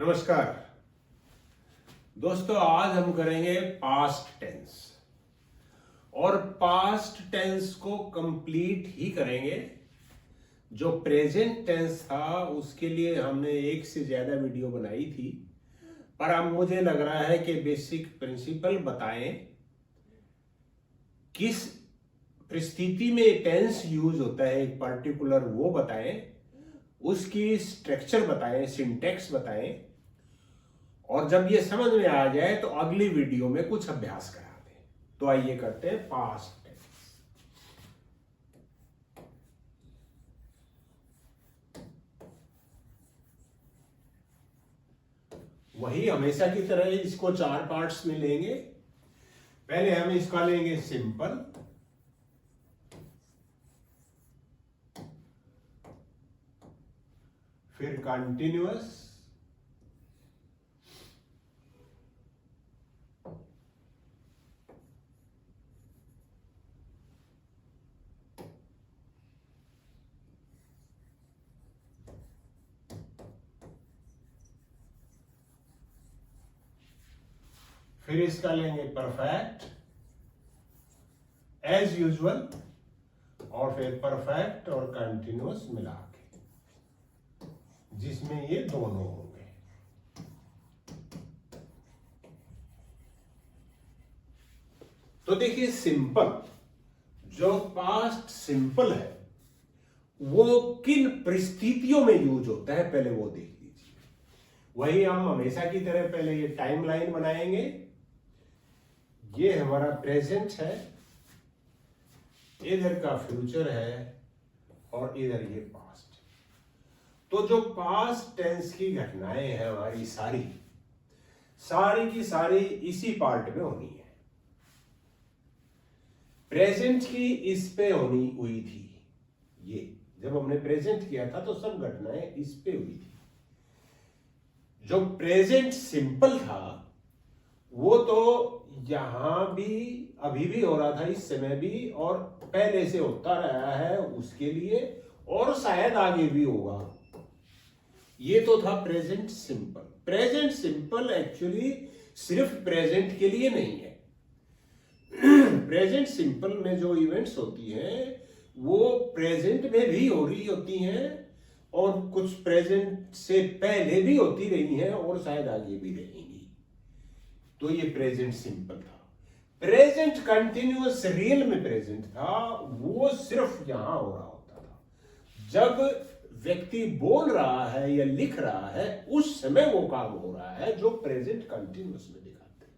नमस्कार दोस्तों, आज हम करेंगे पास्ट टेंस और पास्ट टेंस को कंप्लीट ही करेंगे। जो प्रेजेंट टेंस था उसके लिए हमने एक से ज्यादा वीडियो बनाई थी, पर अब मुझे लग रहा है कि बेसिक प्रिंसिपल बताएं, किस परिस्थिति में टेंस यूज होता है एक पर्टिकुलर, वो बताएं, उसकी स्ट्रक्चर बताएं, सिंटेक्स बताएं, और जब ये समझ में आ जाए तो अगली वीडियो में कुछ अभ्यास करा दें। तो आइए करते हैं पास्ट टेंस। वही हमेशा की तरह इसको 4 पार्ट्स में लेंगे। पहले हम इसका लेंगे सिंपल, फिर कंटिन्यूअस, फिर इसका लेंगे परफेक्ट एज यूजुअल, और फिर परफेक्ट और कंटिन्यूअस मिला के, जिसमें ये दोनों होंगे। तो देखिए, सिंपल, जो पास्ट सिंपल है वो किन परिस्थितियों में यूज होता है पहले वो देख लीजिए। वही हम हमेशा की तरह पहले ये टाइमलाइन बनाएंगे। ये हमारा प्रेजेंट है, इधर का फ्यूचर है और इधर ये पास्ट। तो जो पास्ट टेंस की घटनाएं हैं हमारी सारी की सारी इसी पार्ट में होनी है। प्रेजेंट की इस पे होनी हुई थी। ये जब हमने प्रेजेंट किया था तो सब घटनाएं इस पे हुई थी। जो प्रेजेंट सिंपल था वो तो यहां भी अभी भी हो रहा था, इस समय भी, और पहले से होता रहा है उसके लिए, और शायद आगे भी होगा। ये तो था present simple. Present simple actually सिर्फ प्रेजेंट के लिए नहीं है। प्रेजेंट सिंपल में जो इवेंट्स होती हैं वो प्रेजेंट में भी हो रही होती हैं, और कुछ प्रेजेंट से पहले भी होती रही हैं, और शायद आगे भी रहेंगी। तो ये प्रेजेंट सिंपल था। प्रेजेंट कंटिन्यूअस रियल में प्रेजेंट था, वो सिर्फ यहां हो रहा होता था जब व्यक्ति बोल रहा है या लिख रहा है, उस समय वो काम हो रहा है, जो प्रेजेंट कंटिन्यूअस में दिखाते हैं।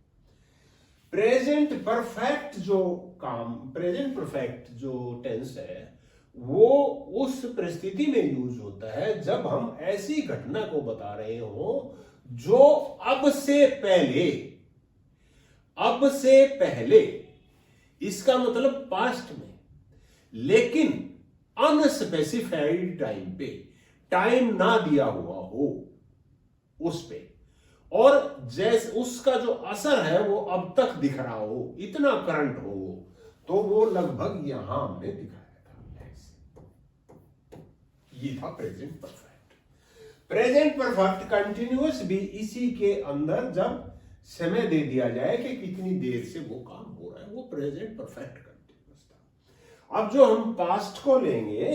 प्रेजेंट परफेक्ट जो काम, प्रेजेंट परफेक्ट जो टेंस है, वो उस परिस्थिति में यूज होता है जब हम ऐसी घटना को बता रहे हो जो अब से पहले, इसका मतलब पास्ट में, लेकिन अनस्पेसिफाइड टाइम पे, टाइम ना दिया हुआ हो उस पे, और जैसे उसका जो असर है वो अब तक दिख रहा हो, इतना करंट हो, तो वो लगभग यहां हमने दिखाया था ऐसे। ये था present perfect. Present perfect continuous भी इसी के अंदर, जब समय दे दिया जाए कि कितनी देर से वो काम हो रहा है, वो प्रेजेंट परफेक्ट कंटिन्यूअस था। अब जो हम पास्ट को लेंगे,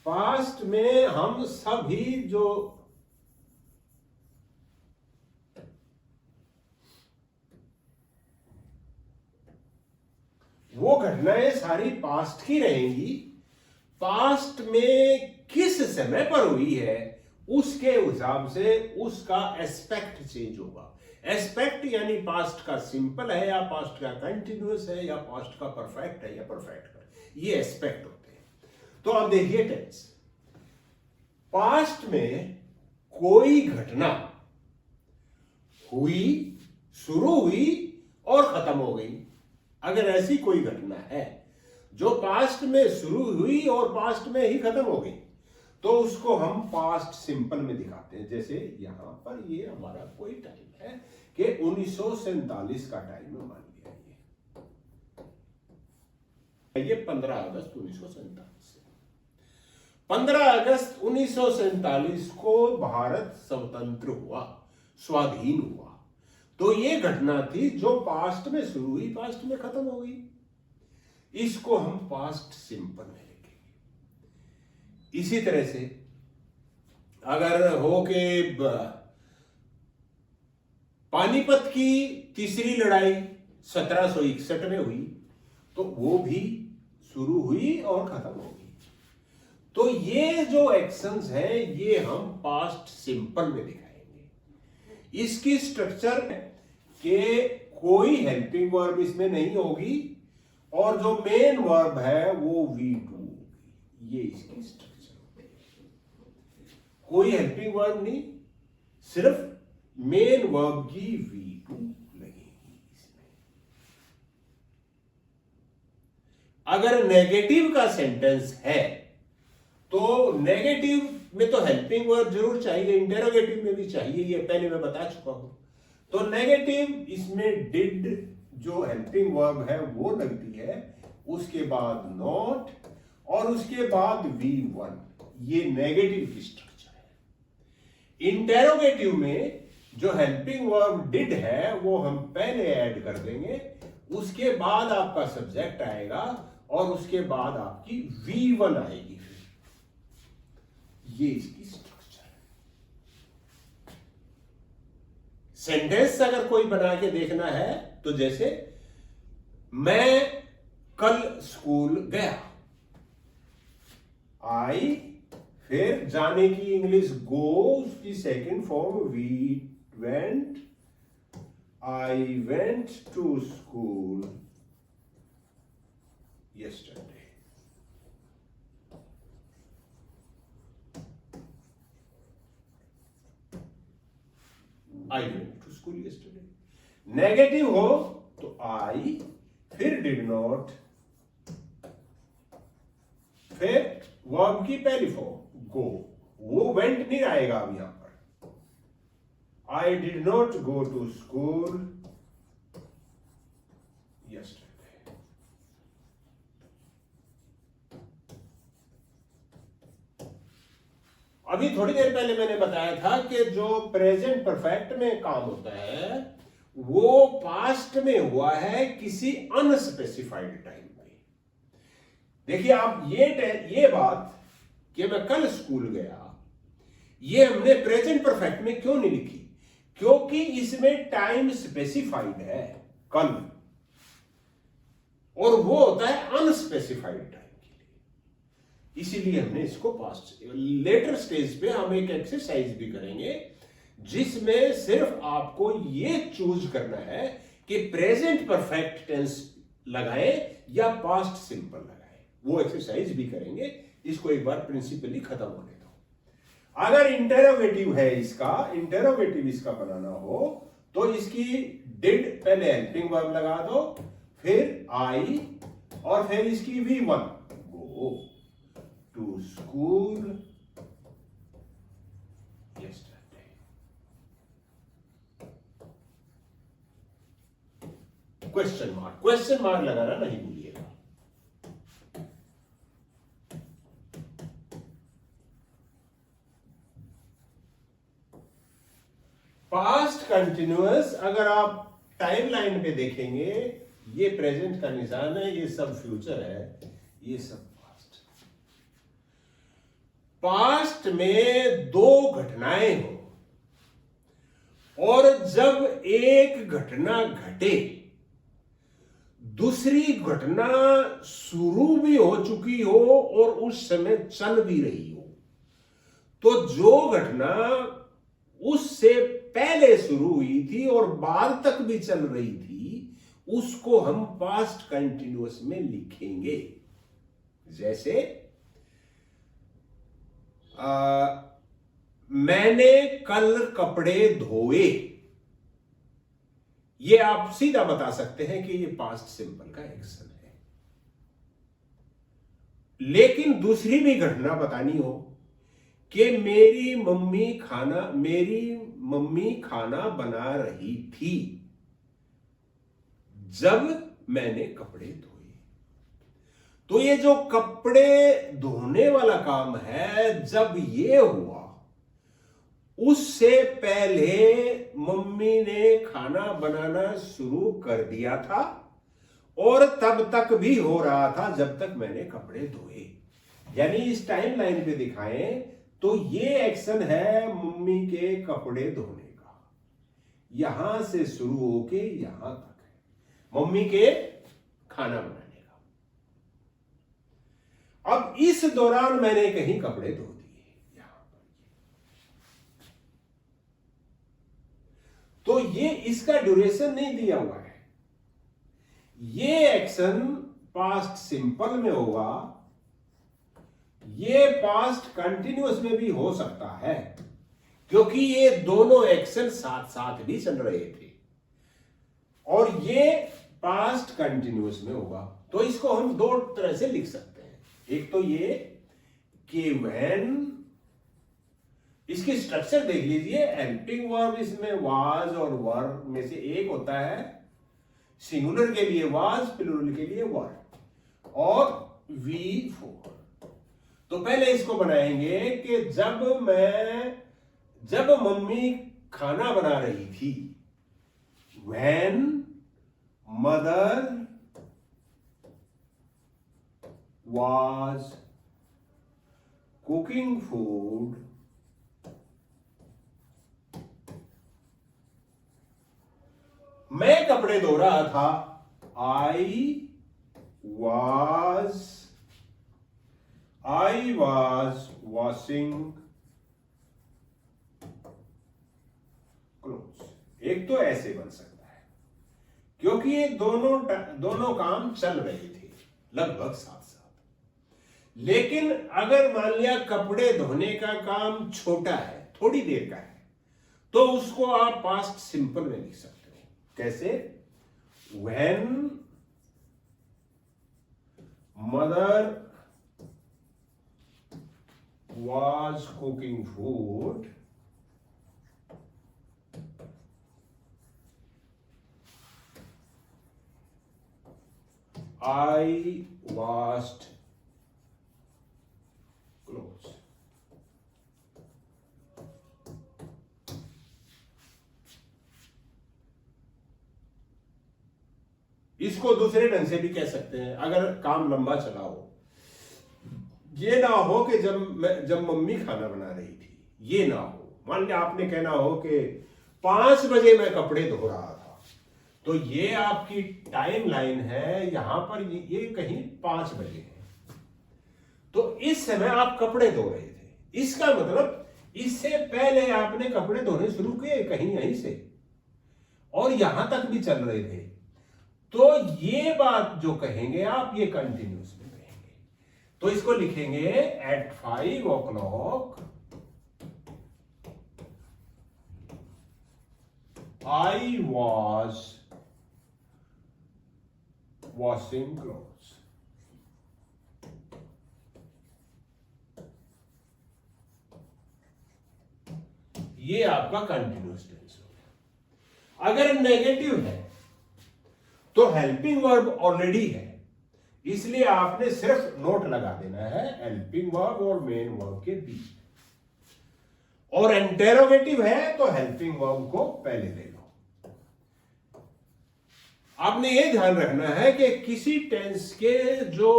पास्ट में हम सभी जो वो घटनाएं सारी पास्ट की रहेंगी। पास्ट में किस समय पर हुई है उसके हिसाब से उसका एस्पेक्ट चेंज होगा। एस्पेक्ट यानी पास्ट का सिंपल है या पास्ट का कंटिन्यूअस है या पास्ट का परफेक्ट है या परफेक्ट का, ये एस्पेक्ट होते हैं। तो अब देखिए टेंस, पास्ट में कोई घटना हुई, शुरू हुई और खत्म हो गई। अगर ऐसी कोई घटना है जो पास्ट में शुरू हुई और पास्ट में ही खत्म हो गई, तो उसको हम पास्ट सिंपल में दिखाते हैं। जैसे यहां पर ये हमारा कोई टाइम है कि 1947 का टाइम है, मान लिया ये 15 अगस्त 1947 से। 15 अगस्त 1947 को भारत स्वतंत्र हुआ। स्वाधीन हुआ। तो ये घटना थी जो पास्ट में शुरू हुई, पास्ट में खत्म हो गई। इसको हम पास्ट सिंपल में लिखेंगे। इसी तरह से अगर हो के पानीपत की तीसरी लड़ाई 1761 में हुई, तो वो भी शुरू हुई और खत्म हो गई। तो ये जो एक्शंस हैं ये हम पास्ट सिंपल में दिखाएंगे। इसकी स्ट्रक्चर के कोई हेल्पिंग वर्ब इसमें नहीं होगी और जो मेन वर्ब है वो V2 होगी। ये इसकी स्ट्रक्चर होगी। कोई हेल्पिंग वर्ब नहीं, सिर्फ मेन वर्ब की V2 लगेगी इसमें। अगर नेगेटिव का सेंटेंस है तो नेगेटिव में तो हेल्पिंग वर्ब जरूर चाहिए, इंटेरोगेटिव में भी चाहिए, ये पहले मैं बता चुका हूं। तो नेगेटिव इसमें डिड जो हेल्पिंग वर्ब है वो लगती है, उसके बाद नॉट और उसके बाद V1। ये नेगेटिव की स्ट्रक्चर है। इंटेरोगेटिव में जो हेल्पिंग वर्ब डिड है वो हम पहले ऐड कर देंगे, उसके बाद आपका सब्जेक्ट आएगा और उसके बाद आपकी V1 आएगी। ये इसकी स्ट्रक्चर है। सेंटेंस अगर कोई बना के देखना है तो जैसे मैं कल स्कूल गया, आई, फिर जाने की इंग्लिश गो, उसकी second form we went, I went to school yesterday. I went to school yesterday. Negative हो तो आई, फिर डिड नॉट, फिर वर्ब की पहली फॉर्म गो, वो वेंट नहीं आएगा अब यहां पर। I did not go to school yesterday. अभी थोड़ी देर पहले मैंने बताया था कि जो प्रेजेंट परफेक्ट में काम होता है वो पास्ट में हुआ है किसी अनस्पेसिफाइड टाइम पे। देखिए आप ये बात कि मैं कल स्कूल गया, ये हमने प्रेजेंट परफेक्ट में क्यों नहीं लिखी? क्योंकि इसमें टाइम स्पेसिफाइड है कल, और वो होता है अनस्पेसिफाइड टाइम के लिए। इसीलिए हमने इसको पास्ट। लेटर स्टेज पे हम एक एक्सरसाइज भी करेंगे जिसमें सिर्फ आपको ये चूज करना है कि प्रेजेंट परफेक्ट टेंस लगाएं या पास्ट सिंपल लगाएं। वो एक्सरसाइज भी करेंगे। इसको एक बार प्रिंसिपली खत्म होने दो। अगर इंटेरोगेटिव है इंटेरोगेटिव इसका बनाना हो तो इसकी डिड पहले हेल्पिंग वर्ब लगा दो, फिर आई और फिर इसकी V1 go to school yesterday. Question mark लगाना नहीं भूलिएगा। पास्ट कंटिन्यूअस अगर आप टाइमलाइन पे देखेंगे, ये प्रेजेंट का निशान है, ये सब फ्यूचर है, ये सब पास्ट। पास्ट में दो घटनाएं हो और जब एक घटना घटे दूसरी घटना शुरू भी हो चुकी हो और उस समय चल भी रही हो, तो जो घटना उससे पहले शुरू हुई थी और बाद तक भी चल रही थी उसको हम पास्ट कंटिन्यूअस में लिखेंगे। जैसे मैंने कल कपड़े धोए, ये आप सीधा बता सकते हैं कि ये पास्ट सिंपल का एक्शन है। लेकिन दूसरी भी घटना बतानी हो कि मेरी मम्मी खाना बना रही थी जब मैंने कपड़े धोए, तो ये जो कपड़े धोने वाला काम है जब ये हुआ उससे पहले मम्मी ने खाना बनाना शुरू कर दिया था और तब तक भी हो रहा था जब तक मैंने कपड़े धोए। यानी इस टाइम लाइन पे दिखाएं तो ये एक्शन है मम्मी के कपड़े धोने का, यहां से शुरू होके यहां तक है मम्मी के खाना बनाने का। अब इस दौरान मैंने कहीं कपड़े धो दिए यहां पर, तो ये इसका ड्यूरेशन नहीं दिया हुआ है। ये एक्शन पास्ट सिंपल में होगा, ये पास्ट कंटिन्यूअस में भी हो सकता है, क्योंकि ये दोनों एक्शन साथ साथ भी चल रहे थे, और ये पास्ट कंटिन्यूअस में होगा। तो इसको हम दो तरह से लिख सकते हैं। एक तो ये कि व्हेन, इसकी स्ट्रक्चर देख लीजिए, हेल्पिंग वर्ब इसमें वाज और वर में से एक होता है, सिंगुलर के लिए वाज, प्लूरल के लिए वर, और V4। तो पहले इसको बनाएंगे कि जब मम्मी खाना बना रही थी, when mother was cooking food, मैं कपड़े धो रहा था, आई was washing clothes। एक तो ऐसे बन सकता है, क्योंकि ये दोनों काम चल रहे थे लगभग साथ साथ। लेकिन अगर मान लिया कपड़े धोने का काम छोटा है, थोड़ी देर का है, तो उसको आप पास्ट सिंपल में लिख सकते हो। कैसे? When mother was cooking food, I washed clothes। इसको दूसरे ढंग से भी कह सकते हैं, अगर काम लंबा चला हो, ये ना हो कि जब मम्मी खाना बना रही थी, ये ना हो। मान लिया आपने कहना हो कि 5 बजे मैं कपड़े धो रहा था, तो ये आपकी टाइम लाइन है, यहां पर ये कहीं 5 बजे है, तो इस समय आप कपड़े धो रहे थे। इसका मतलब इससे पहले आपने कपड़े धोने शुरू किए कहीं यहीं से, और यहां तक भी चल रहे थे। तो ये बात जो कहेंगे आप, ये कंटिन्यूस में कहेंगे। तो इसको लिखेंगे eight 5 o'clock I was washing clothes। ये आपका कंटिन्यूस टेंस हो गया। अगर नेगेटिव है तो हेल्पिंग वर्ब ऑलरेडी है, इसलिए आपने सिर्फ नोट लगा देना है हेल्पिंग वर्ब और मेन वर्ब के बीच। और इंटेरोगेटिव है तो हेल्पिंग वर्ब को पहले ले लो। आपने ये ध्यान रखना है कि किसी टेंस के जो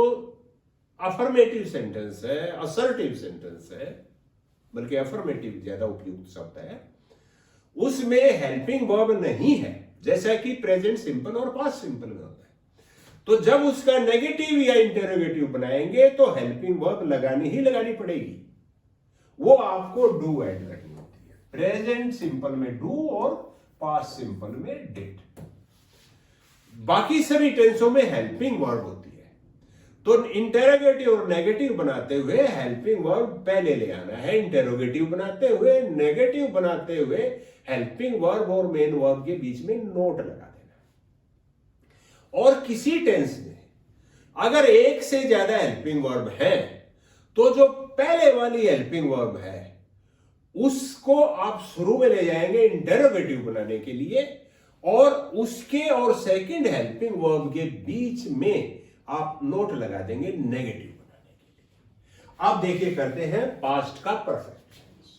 अफर्मेटिव सेंटेंस है, असर्टिव सेंटेंस है, बल्कि अफर्मेटिव ज्यादा उपयुक्त शब्द है, उसमें हेल्पिंग वर्ब नहीं है, जैसा कि प्रेजेंट सिंपल और पास्ट सिंपल में होता है। तो जब उसका नेगेटिव या इंटेरोगेटिव बनाएंगे तो हेल्पिंग वर्ब लगानी पड़ेगी। वो आपको डू ऐड करनी होती है। प्रेजेंट सिंपल में डू और पास्ट सिंपल में डिड। बाकी सभी टेंसों में हेल्पिंग वर्ब होती है। तो इंटेरोगेटिव और नेगेटिव बनाते हुए हेल्पिंग वर्ब पहले ले आना है, इंटेरोगेटिव बनाते हुए, नेगेटिव बनाते हुए हेल्पिंग वर्ब और मेन वर्ब के बीच में नोट लगा देना। और किसी टेंस में अगर एक से ज्यादा हेल्पिंग वर्ब है तो जो पहले वाली हेल्पिंग वर्ब है उसको आप शुरू में ले जाएंगे इंटेरोगेटिव बनाने के लिए, और उसके और सेकंड हेल्पिंग वर्ब के बीच में आप नोट लगा देंगे नेगेटिव बनाने के लिए। आप देखिए, करते हैं पास्ट का परफेक्ट टेंस।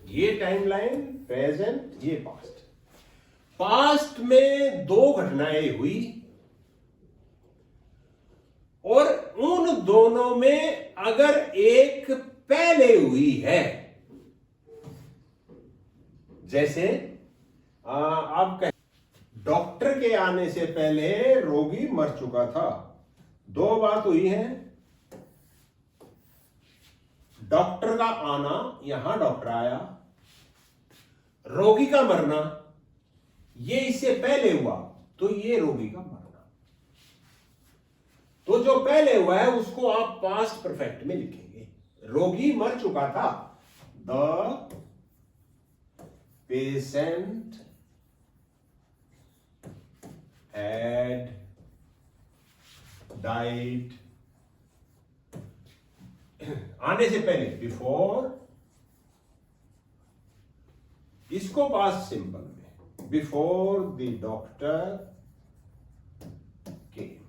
ये टाइमलाइन प्रेजेंट, ये पास्ट। पास्ट में दो घटनाएं हुई और उन दोनों में अगर एक पहले हुई है, जैसे आप कहें डॉक्टर के आने से पहले रोगी मर चुका था। दो बात हुई है, डॉक्टर का आना, यहां डॉक्टर आया, रोगी का मरना ये इससे पहले हुआ, तो ये रोगी का मरना। तो जो पहले हुआ है उसको आप पास्ट परफेक्ट में लिखेंगे। रोगी मर चुका था, द पेशेंट had died, आने से पहले, बिफोर, इसको पास्ट सिंपल में, बिफोर द डॉक्टर केम।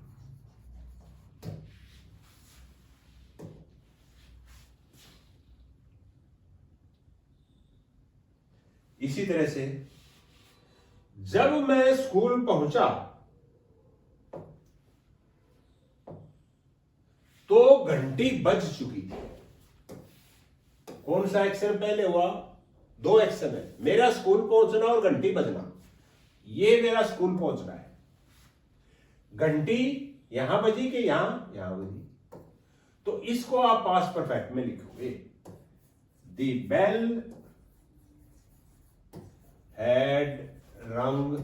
इसी तरह से जब मैं स्कूल पहुंचा तो घंटी बज चुकी थी। कौन सा एक्शन पहले हुआ? दो एक्शन है, मेरा स्कूल पहुंचना और घंटी बजना। ये मेरा स्कूल पहुंचना है, घंटी यहां बजी कि यहां बजी, तो इसको आप पास्ट परफेक्ट में लिखोगे। द बेल हैड रंग,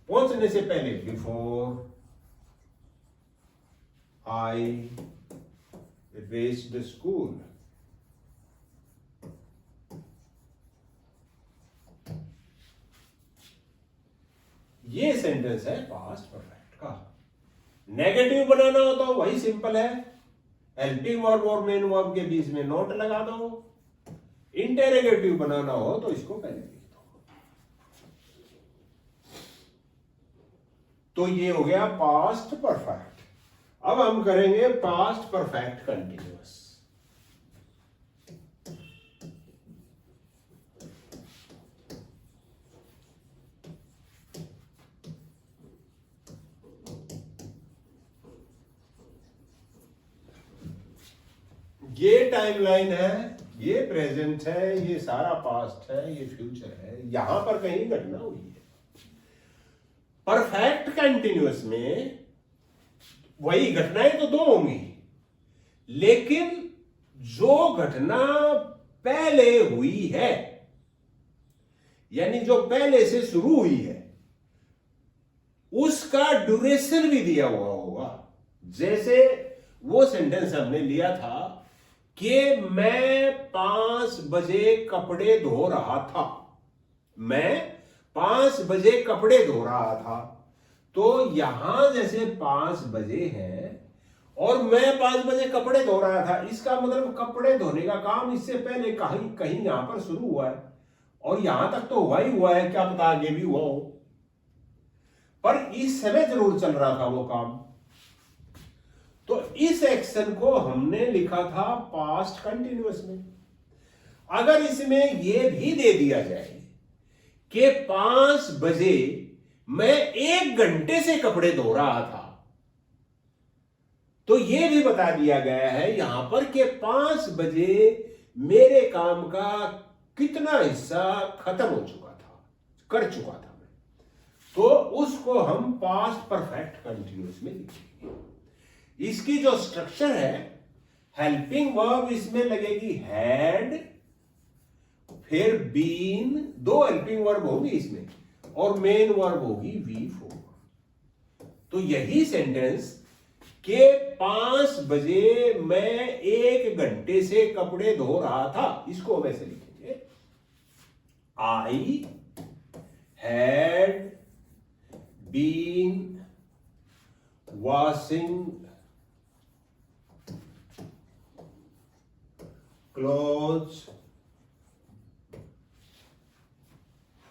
पहुंचने से पहले, before I reached the school. ये सेंटेंस है पास्ट परफेक्ट का। नेगेटिव बनाना हो तो वही सिंपल है, हेल्पिंग वर्ब और मेन वर्ब के बीच में नोट लगा दो। इंटेरोगेटिव बनाना हो तो इसको पहले लिख दो। तो ये हो गया पास्ट परफेक्ट। अब हम करेंगे पास्ट परफेक्ट कंटिन्यूअस। ये टाइमलाइन है, ये प्रेजेंट है, ये सारा पास्ट है, ये फ्यूचर है, यहां पर कहीं घटना हुई है। परफेक्ट कंटिन्यूअस में वही घटनाएं तो दो होंगी, लेकिन जो घटना पहले हुई है, यानी जो पहले से शुरू हुई है, उसका ड्यूरेशन भी दिया हुआ होगा। जैसे वो सेंटेंस हमने लिया था कि मैं 5 बजे कपड़े धो रहा था, मैं 5 बजे कपड़े धो रहा था। तो यहां जैसे 5 बजे हैं और मैं 5 बजे कपड़े धो रहा था, इसका मतलब कपड़े धोने का काम इससे पहले कहीं कहीं यहां पर शुरू हुआ है, और यहां तक तो हुआ ही हुआ है, क्या पता आगे भी हुआ हो, पर इस समय जरूर चल रहा था वो काम। तो इस एक्शन को हमने लिखा था पास्ट कंटिन्यूअस में। अगर इसमें यह भी दे दिया जाए कि 5 बजे मैं 1 घंटे से कपड़े धो रहा था, तो यह भी बता दिया गया है यहां पर कि 5 बजे मेरे काम का कितना हिस्सा खत्म हो चुका था, कर चुका था मैं, तो उसको हम पास्ट परफेक्ट कंटिन्यूअस में लिखेंगे। इसकी जो स्ट्रक्चर है, हेल्पिंग वर्ब इसमें लगेगी हैड, फिर बीन, 2 हेल्पिंग वर्ब होगी इसमें, और मेन वर्ब होगी V4। तो यही सेंटेंस के 5 बजे मैं 1 घंटे से कपड़े धो रहा था, इसको हम ऐसे लिखेंगे, I had been washing clothes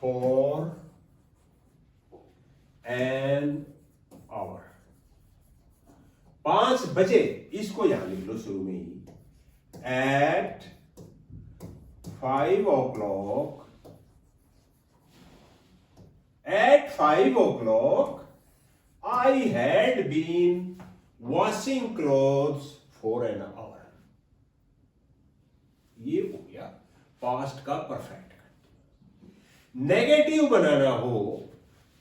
for an hour. 5 बजे, इसको यहां लिख लो शुरू में ही, at 5 o'clock, at 5 o'clock I had been washing clothes for an hour. ये हो गया पास्ट का परफेक्ट। नेगेटिव बनाना हो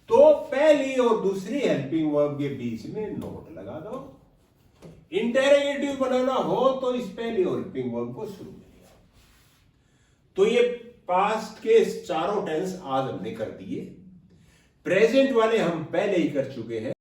तो पहली और दूसरी हेल्पिंग वर्ब के बीच में नोट लगा दो। इंटेरोगेटिव बनाना हो तो इस पहली और हेल्पिंग वर्ब को शुरू में लिया। तो ये पास्ट के चारों टेंस आज हमने कर दिए। प्रेजेंट वाले हम पहले ही कर चुके हैं।